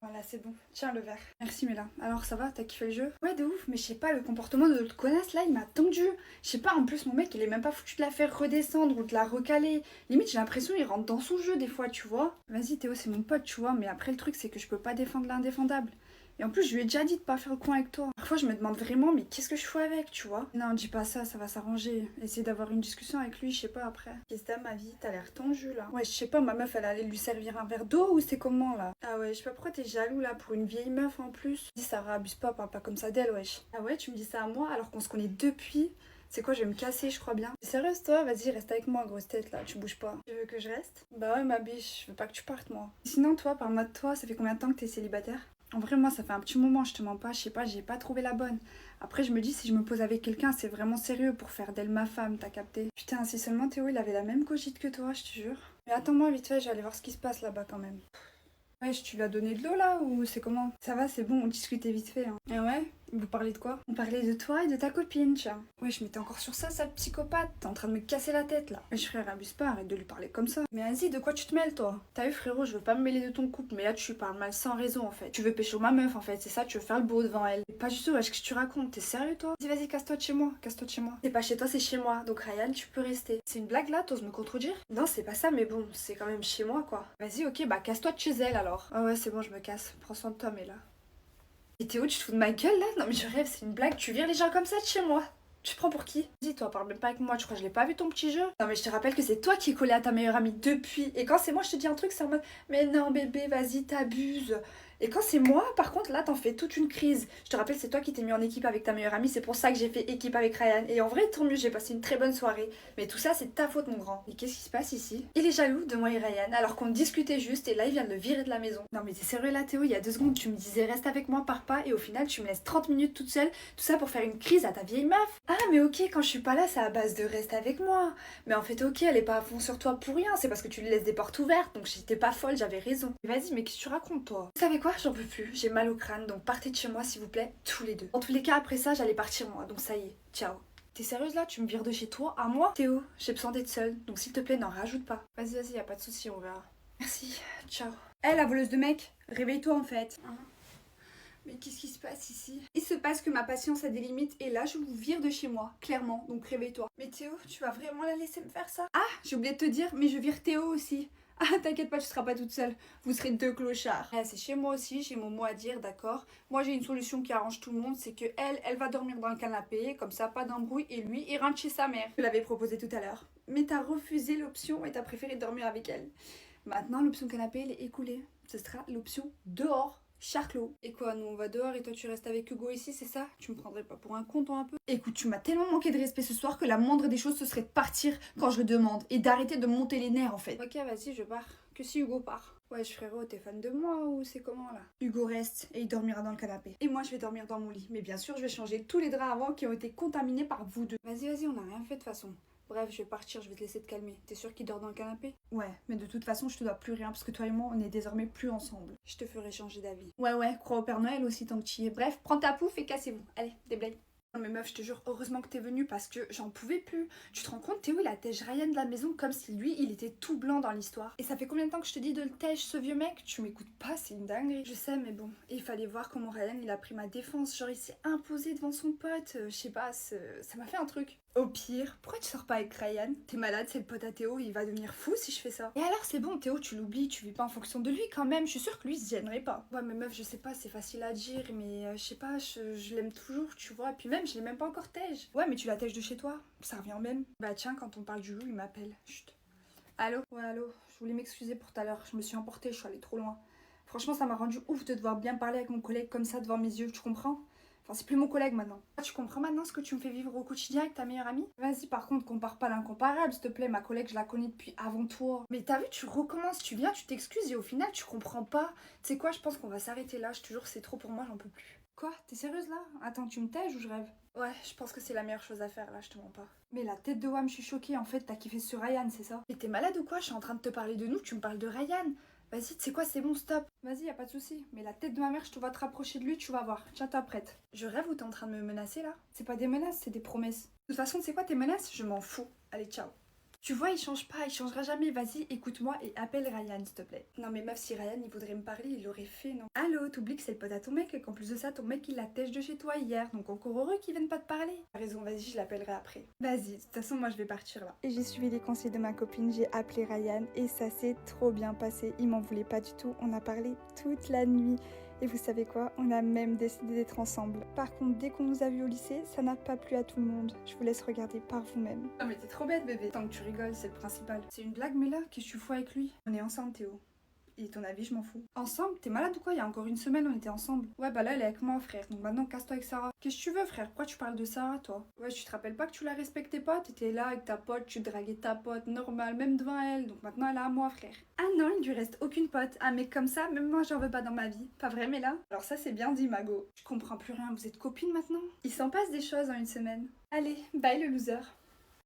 Voilà, c'est bon. Tiens le verre. Merci Mela. Alors ça va, t'as kiffé le jeu? Ouais, de ouf, mais je sais pas, le comportement de l'autre connasse là, il m'a tendu. Je sais pas, en plus mon mec, il est même pas foutu de la faire redescendre ou de la recaler. Limite, j'ai l'impression qu'il rentre dans son jeu des fois, tu vois. Vas-y Théo, c'est mon pote, tu vois, mais après le truc c'est que je peux pas défendre l'indéfendable. Et en plus, je lui ai déjà dit de pas faire le coin avec toi. Parfois, je me demande vraiment, mais qu'est-ce que je fais avec, tu vois? Non, dis pas ça, ça va s'arranger. Essaye d'avoir une discussion avec lui, je sais pas après. Qu'est-ce que t'as, ma vie? T'as l'air tendu là. Ouais, je sais pas, ma meuf, elle allait lui servir un verre d'eau ou c'est comment là? Ah ouais, je sais pas pourquoi t'es jaloux là pour une vieille meuf en plus. Dis, Sarah, abuse pas, parle pas comme ça d'elle, wesh. Ah ouais, tu me dis ça à moi alors qu'on se connaît depuis. C'est quoi, je vais me casser, je crois bien. T'es sérieuse toi? Vas-y, reste avec moi, grosse tête là, tu bouges pas. Tu veux que je reste? Bah ouais, ma biche, je veux pas que tu partes moi. Sinon, toi, parle-moi de toi, ça fait combien de temps que t'es célibataire? En vrai, moi, ça fait un petit moment, je te mens pas, je sais pas, j'ai pas trouvé la bonne. Après, je me dis, si je me pose avec quelqu'un, c'est vraiment sérieux pour faire d'elle ma femme, t'as capté? Putain, si seulement Théo, il avait la même cogite que toi, je te jure. Mais attends-moi vite fait, je vais aller voir ce qui se passe là-bas quand même. Wesh, tu lui as donné de l'eau là ou c'est comment? Ça va, c'est bon, on discutait vite fait. Hein. Ah ouais? Vous parlez de quoi? On parlait de toi et de ta copine, tiens. Wesh, mais t'es encore sur ça, sale psychopathe. T'es en train de me casser la tête là. Wesh, frère, abuse pas, arrête de lui parler comme ça. Mais vas-y, de quoi tu te mêles toi? T'as vu, frérot, je veux pas me mêler de ton couple, mais là tu parles mal sans raison en fait. Tu veux pécho ma meuf en fait, c'est ça, tu veux faire le beau devant elle. Mais pas du tout, wesh, qu'est-ce que tu racontes? T'es sérieux toi? Vas-y, casse-toi de chez moi, casse-toi de chez moi. C'est pas chez toi, c'est chez moi. Donc Ryan, tu peux rester. C'est une blague là, t'oses me contredire? Non, c'est pas ça, mais bon, c'est quand même chez moi quoi. Vas-y, ok, bah casse-toi de chez elle alors. Ah ouais, c'est bon, je me casse. Prends soin de toi, mais là. Et Théo, tu te fous de ma gueule là? Non mais je rêve, c'est une blague, tu vires les gens comme ça de chez moi. Tu te prends pour qui? Dis toi, parle même pas avec moi, tu crois que je l'ai pas vu ton petit jeu? Non mais je te rappelle que c'est toi qui es collé à ta meilleure amie depuis. Et quand c'est moi je te dis un truc, c'est en mode mais non bébé, vas-y, t'abuses. Et quand c'est moi, par contre, là, t'en fais toute une crise. Je te rappelle, c'est toi qui t'es mis en équipe avec ta meilleure amie, c'est pour ça que j'ai fait équipe avec Ryan. Et en vrai, tant mieux, j'ai passé une très bonne soirée. Mais tout ça, c'est ta faute, mon grand. Et qu'est-ce qui se passe ici? Il est jaloux de moi et Ryan, alors qu'on discutait juste, et là, il vient de le virer de la maison. Non mais t'es sérieux là, Théo? Il y a 2 secondes, tu me disais reste avec moi, pars pas, et au final, tu me laisses 30 minutes toute seule, tout ça pour faire une crise à ta vieille meuf. Ah, mais ok, quand je suis pas là, c'est à base de reste avec moi. Mais en fait, ok, elle est pas à fond sur toi pour rien, c'est parce que tu lui laisses des portes ouvertes, donc j'étais pas folle, j'avais raison. Vas-y, mais qu'est-ce que tu racontes, toi? Vous savez quoi? J'en peux plus. J'ai mal au crâne, donc partez de chez moi s'il vous plaît, tous les deux. En tous les cas, après ça, j'allais partir moi, donc ça y est, ciao. T'es sérieuse là? Tu me vires de chez toi à moi? Théo, j'ai besoin d'être seule, donc s'il te plaît, n'en rajoute pas. Vas-y, y a pas de souci, on verra. Merci, ciao. Hé, la voleuse de mec, réveille-toi en fait. Hein? Mais qu'est-ce qui se passe ici? Il se passe que ma patience a des limites et là je vous vire de chez moi, clairement, donc réveille-toi. Mais Théo, tu vas vraiment la laisser me faire ça? Ah, j'ai oublié de te dire, mais je vire Théo aussi. Ah, t'inquiète pas, tu seras pas toute seule. Vous serez 2 clochards. Ah, c'est chez moi aussi, j'ai mon mot à dire, d'accord. Moi, j'ai une solution qui arrange tout le monde, c'est que elle va dormir dans le canapé, comme ça, pas d'embrouille, et lui, il rentre chez sa mère. Je l'avais proposé tout à l'heure. Mais t'as refusé l'option et t'as préféré dormir avec elle. Maintenant, l'option canapé, elle est écoulée. Ce sera l'option dehors. Charclos. Et quoi, nous on va dehors et toi tu restes avec Hugo ici, c'est ça? Tu me prendrais pas pour un con toi un peu? Écoute, tu m'as tellement manqué de respect ce soir que la moindre des choses ce serait de partir quand je le demande et d'arrêter de me monter les nerfs en fait. Ok, vas-y, je pars. Que si Hugo part. Wesh frérot, t'es fan de moi ou c'est comment là? Hugo reste et il dormira dans le canapé. Et moi je vais dormir dans mon lit. Mais bien sûr, je vais changer tous les draps avant qui ont été contaminés par vous deux. Vas-y, on a rien fait de toute façon. Bref, je vais partir, je vais te laisser te calmer. T'es sûr qu'il dort dans le canapé? Ouais, mais de toute façon, je te dois plus rien parce que toi et moi, on est désormais plus ensemble. Je te ferai changer d'avis. Ouais, crois au Père Noël aussi tant que tu y es. Bref, prends ta pouffe et cassez-vous. Allez, déblaye. Non mais meuf, je te jure, heureusement que t'es venue parce que j'en pouvais plus. Tu te rends compte, Théo, il a tège Ryan de la maison comme si lui, il était tout blanc dans l'histoire. Et ça fait combien de temps que je te dis de le tège, ce vieux mec? Tu m'écoutes pas, c'est une dinguerie. Je sais, mais bon, il fallait voir comment Ryan, il a pris ma défense. Genre, il s'est imposé devant son pote. Je sais pas, ça m'a fait un truc. Au pire, pourquoi tu sors pas avec Ryan? T'es malade, c'est le pote à Théo, il va devenir fou si je fais ça. Et alors c'est bon, Théo, tu l'oublies, tu vis pas en fonction de lui quand même, je suis sûre que lui il se gênerait pas. Ouais mais meuf, je sais pas, c'est facile à dire, mais je sais pas, je l'aime toujours, tu vois, puis même je l'ai même pas encore tège. Ouais mais tu la tèges de chez toi, ça revient au même. Bah tiens, quand on parle du loup, il m'appelle. Chut. Allô? Ouais allô, je voulais m'excuser pour tout à l'heure, je me suis emportée, je suis allée trop loin. Franchement ça m'a rendu ouf de devoir bien parler avec mon collègue comme ça devant mes yeux, tu comprends? Enfin, c'est plus mon collègue maintenant. Ah, tu comprends maintenant ce que tu me fais vivre au quotidien avec ta meilleure amie? Vas-y, par contre, compare pas l'incomparable, s'il te plaît. Ma collègue, je la connais depuis avant toi. Mais t'as vu, tu recommences, tu viens, tu t'excuses et au final, tu comprends pas. Tu sais quoi, je pense qu'on va s'arrêter là. Je te jure, c'est trop pour moi, j'en peux plus. Quoi? T'es sérieuse là? Attends, tu me tèges ou je rêve? Ouais, je pense que c'est la meilleure chose à faire là, je te mens pas. Mais la tête de Wam, je suis choquée. En fait, t'as kiffé sur Ryan, c'est ça? Et t'es malade ou quoi? Je suis en train de te parler de nous, tu me parles de Ryan. Vas-y, tu sais quoi, c'est bon, stop. Vas-y, y a pas de souci. Mais la tête de ma mère, je te vois te rapprocher de lui, tu vas voir. Tiens-toi prête. Je rêve ou t'es en train de me menacer là? C'est pas des menaces, c'est des promesses. De toute façon, tu sais quoi, tes menaces? Je m'en fous. Allez, ciao. Tu vois, il change pas, il changera jamais. Vas-y, écoute-moi et appelle Ryan, s'il te plaît. Non mais meuf, si Ryan il voudrait me parler, il l'aurait fait, non? Allô, t'oublies que c'est le pote à ton mec et qu'en plus de ça, ton mec il la tèche de chez toi hier, donc encore heureux qu'il vienne pas te parler. T'as raison, vas-y, je l'appellerai après. Vas-y, de toute façon, moi je vais partir là. Et j'ai suivi les conseils de ma copine, j'ai appelé Ryan et ça s'est trop bien passé. Il m'en voulait pas du tout, on a parlé toute la nuit. Et vous savez quoi, on a même décidé d'être ensemble. Par contre, dès qu'on nous a vus au lycée, ça n'a pas plu à tout le monde. Je vous laisse regarder par vous-même. Non mais t'es trop bête bébé. Tant que tu rigoles, c'est le principal. C'est une blague mais là, qu'est-ce que tu fous avec lui? On est ensemble Théo. Et ton avis, je m'en fous. Ensemble? T'es malade ou quoi? Il y a encore une semaine, on était ensemble. Ouais, bah là, elle est avec moi, frère. Donc maintenant, casse-toi avec Sarah. Qu'est-ce que tu veux, frère? Pourquoi tu parles de Sarah, toi? Ouais, tu te rappelles pas que tu la respectais pas? T'étais là avec ta pote, tu draguais ta pote, normal, même devant elle. Donc maintenant, elle est à moi, frère. Ah non, il lui reste aucune pote. Un mec comme ça, même moi, j'en veux pas dans ma vie. Pas vrai, mais là? Alors ça, c'est bien dit, Mago. Je comprends plus rien. Vous êtes copines maintenant? Il s'en passe des choses en une semaine. Allez, bye le loser.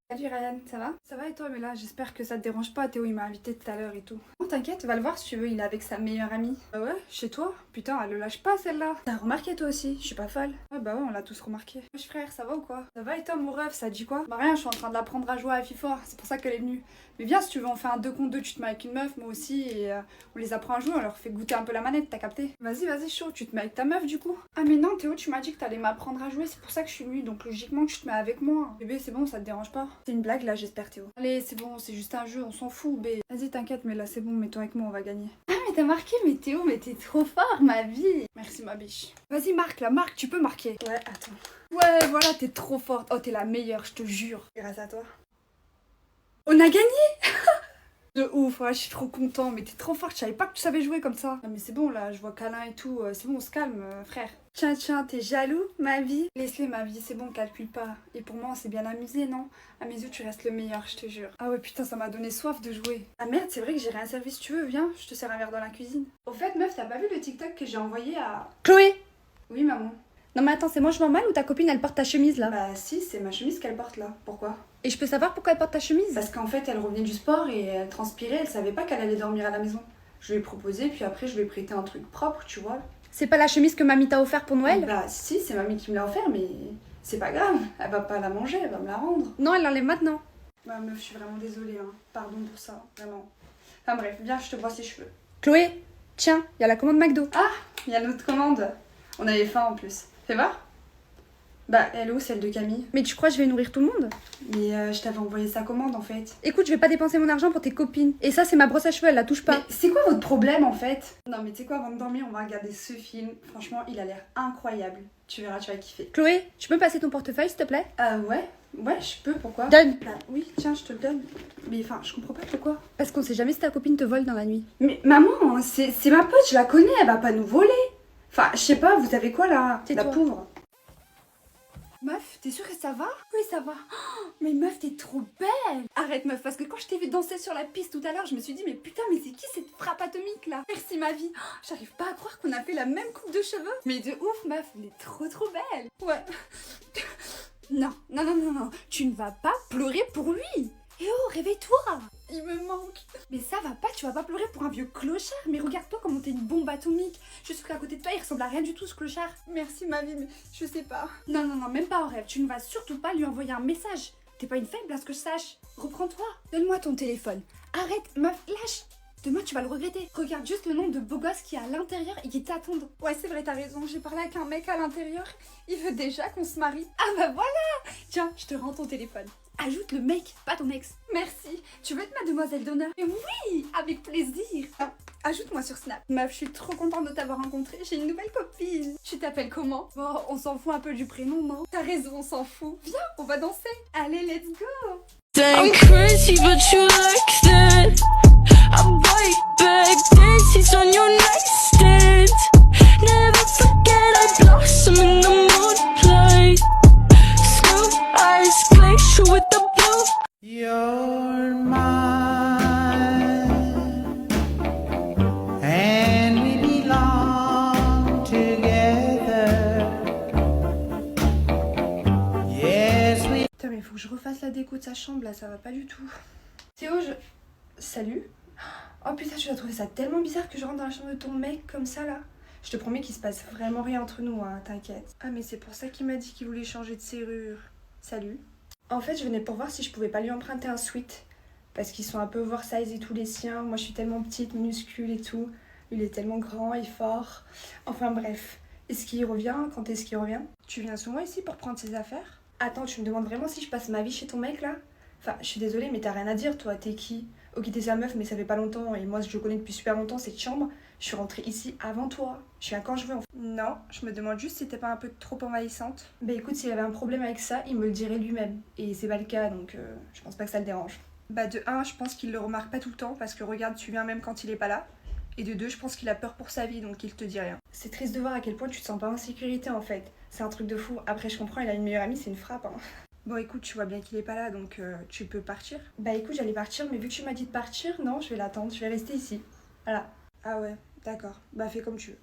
Salut Ryan, ça va? Ça va et toi? Mais là, j'espère que ça te dérange pas. Théo, il m'a invité tout à l'heure et tout. Non, t'inquiète, va le voir si tu veux, il est avec sa meilleure amie. Bah ouais, chez toi? Putain, elle le lâche pas celle-là. T'as remarqué toi aussi? Je suis pas folle. Ouais, bah ouais, on l'a tous remarqué. Wesh frère, ça va ou quoi? Ça va et toi, mon ref, ça dit quoi? Bah rien, je suis en train de l'apprendre à jouer à FIFA, c'est pour ça qu'elle est venue. Mais viens, si tu veux, on fait un 2 contre 2, tu te mets avec une meuf, moi aussi, et on les apprend à jouer, on leur fait goûter un peu la manette, t'as capté? Vas-y, vas-y, chaud, tu te mets avec ta meuf du coup? Ah mais non, Théo, tu m'as dit que t'allais m'apprendre à jouer, c'est pour ça que je suis venue, donc logiquement tu te mets avec moi. Bébé, c'est bon, ça te dérange pas? C'est une blague là, j'espère Théo. Allez, c'est bon, c'est juste un jeu, on s'en fout, bé. Vas-y, t'inquiète, mais là c'est bon, mets-toi avec moi, on va gagner. Ah mais t'as marqué, mais Théo, mais t'es trop fort, ma vie. Merci ma biche. Vas-y, marque là, marque, tu peux marquer. Ouais, attends. Ouais, voilà, t'es trop forte. Oh, t'es la meilleure, je te jure. Grâce à toi. On a gagné. De ouf, ouais, je suis trop content, mais t'es trop forte, je savais pas que tu savais jouer comme ça. Non mais c'est bon là, je vois câlin et tout, c'est bon, on se calme, frère. Tiens, tiens, t'es jaloux, ma vie? Laisse-les, ma vie, c'est bon, calcule pas. Et pour moi, on s'est bien amusé, non? À mes yeux, tu restes le meilleur, je te jure. Ah ouais, putain, ça m'a donné soif de jouer. Ah merde, c'est vrai que j'ai rien servi, si tu veux, viens, je te sers un verre dans la cuisine. Au fait, meuf, t'as pas vu le TikTok que j'ai envoyé à... Chloé! Oui, maman. Non mais attends, c'est moi je m'en mal ou ta copine elle porte ta chemise là? Bah si, c'est ma chemise qu'elle porte là. Pourquoi? Et je peux savoir pourquoi elle porte ta chemise? Parce qu'en fait, elle revenait du sport et elle transpirait, elle savait pas qu'elle allait dormir à la maison. Je lui ai proposé, puis après, je lui ai prêté un truc propre, tu vois. C'est pas la chemise que mamie t'a offert pour Noël? Bah si, c'est mamie qui me l'a offert, mais c'est pas grave. Elle va pas la manger, elle va me la rendre. Non, elle l'enlève maintenant. Bah meuf, je suis vraiment désolée, hein. Pardon pour ça, vraiment. Enfin bref, viens, je te brosse les cheveux. Chloé, tiens, y a la commande McDo. Ah, il y a notre commande. On avait faim en plus. Fais voir. Bah, elle est où, celle de Camille? Mais tu crois que je vais nourrir tout le monde? Mais je t'avais envoyé sa commande en fait. Écoute, je vais pas dépenser mon argent pour tes copines. Et ça, c'est ma brosse à cheveux, elle la touche pas. Mais c'est quoi votre problème en fait? Non mais tu sais quoi, avant de dormir, on va regarder ce film. Franchement, il a l'air incroyable. Tu verras, tu vas kiffer. Chloé, tu peux me passer ton portefeuille s'il te plaît? Ouais, je peux, pourquoi? Donne! Bah oui, tiens, je te le donne. Mais enfin, je comprends pas pourquoi. Parce qu'on sait jamais si ta copine te vole dans la nuit. Mais maman, c'est ma pote, je la connais, elle va pas nous voler. Enfin, je sais pas, vous avez quoi là? La Tais-toi. pauvre. Meuf, t'es sûre que ça va? Oui, ça va. Oh, mais meuf, t'es trop belle. Arrête meuf, parce que quand je t'ai vu danser sur la piste tout à l'heure, je me suis dit, mais putain, mais c'est qui cette frappe atomique là? Merci ma vie. Oh, j'arrive pas à croire qu'on a fait la même coupe de cheveux. Mais de ouf meuf, elle est trop belle. Ouais. Non, non, non, non, non, tu ne vas pas pleurer pour lui. Eh oh, réveille-toi. Il me manque. Mais ça va pas, tu vas pas pleurer pour un vieux clochard. Mais regarde-toi comment t'es une bombe atomique. Je suis qu'à côté de toi, il ressemble à rien du tout ce clochard. Merci ma vie, mais je sais pas. Non, non, non, même pas en rêve. Tu ne vas surtout pas lui envoyer un message. T'es pas une faible à ce que je sache. Reprends-toi. Donne-moi ton téléphone. Arrête, meuf, lâche. Demain, tu vas le regretter. Regarde juste le nombre de beaux gosses qu'il y a à l'intérieur et qui t'attendent. Ouais, c'est vrai, t'as raison. J'ai parlé avec un mec à l'intérieur. Il veut déjà qu'on se marie. Ah bah voilà. Tiens, je te rends ton téléphone. Ajoute le mec, pas ton ex. Merci. Tu veux être ma demoiselle d'honneur? Oui, avec plaisir. Ah, ajoute-moi sur Snap. Meuf, je suis trop contente de t'avoir rencontré. J'ai une nouvelle copine. Tu t'appelles comment? Bon, on s'en fout un peu du prénom, non? T'as raison, on s'en fout. Viens, on va danser. Allez, let's go. I'm crazy, but you like that. I bite back, daisies on your nightstand. Never forget I blossom in the moonlight. Scoop eyes, glacier with the blue. You're mine, and we belong together. Yes, we. Putain, mais faut que je refasse la déco de sa chambre là, ça va pas du tout. Théo, Salut. Oh putain, tu vas trouver ça tellement bizarre que je rentre dans la chambre de ton mec comme ça là. Je te promets qu'il se passe vraiment rien entre nous, hein, t'inquiète. Ah, mais c'est pour ça qu'il m'a dit qu'il voulait changer de serrure. Salut. En fait, je venais pour voir si je pouvais pas lui emprunter un sweat. Parce qu'ils sont un peu oversize et tout les siens. Moi je suis tellement petite, minuscule et tout. Il est tellement grand et fort. Enfin bref. Est-ce qu'il revient? Quand est-ce qu'il revient? Tu viens souvent ici pour prendre ses affaires? Attends, tu me demandes vraiment si je passe ma vie chez ton mec là? Enfin, je suis désolée, mais t'as rien à dire toi, t'es qui? Ok, t'es sa meuf, mais ça fait pas longtemps, et moi je le connais depuis super longtemps, cette chambre. Je suis rentrée ici avant toi. Je viens quand je veux en fait. Non, je me demande juste si t'es pas un peu trop envahissante. Bah écoute, s'il avait un problème avec ça, il me le dirait lui-même. Et c'est pas le cas, donc je pense pas que ça le dérange. Bah de 1, je pense qu'il le remarque pas tout le temps, parce que regarde, tu viens même quand il est pas là. Et de 2, je pense qu'il a peur pour sa vie, donc il te dit rien. C'est triste de voir à quel point tu te sens pas en sécurité en fait. C'est un truc de fou. Après, je comprends, il a une meilleure amie, c'est une frappe. Hein. Bon, écoute, tu vois bien qu'il est pas là, donc tu peux partir. Bah écoute, j'allais partir, mais vu que tu m'as dit de partir, non, je vais l'attendre, je vais rester ici. Voilà. Ah ouais, d'accord. Bah fais comme tu veux.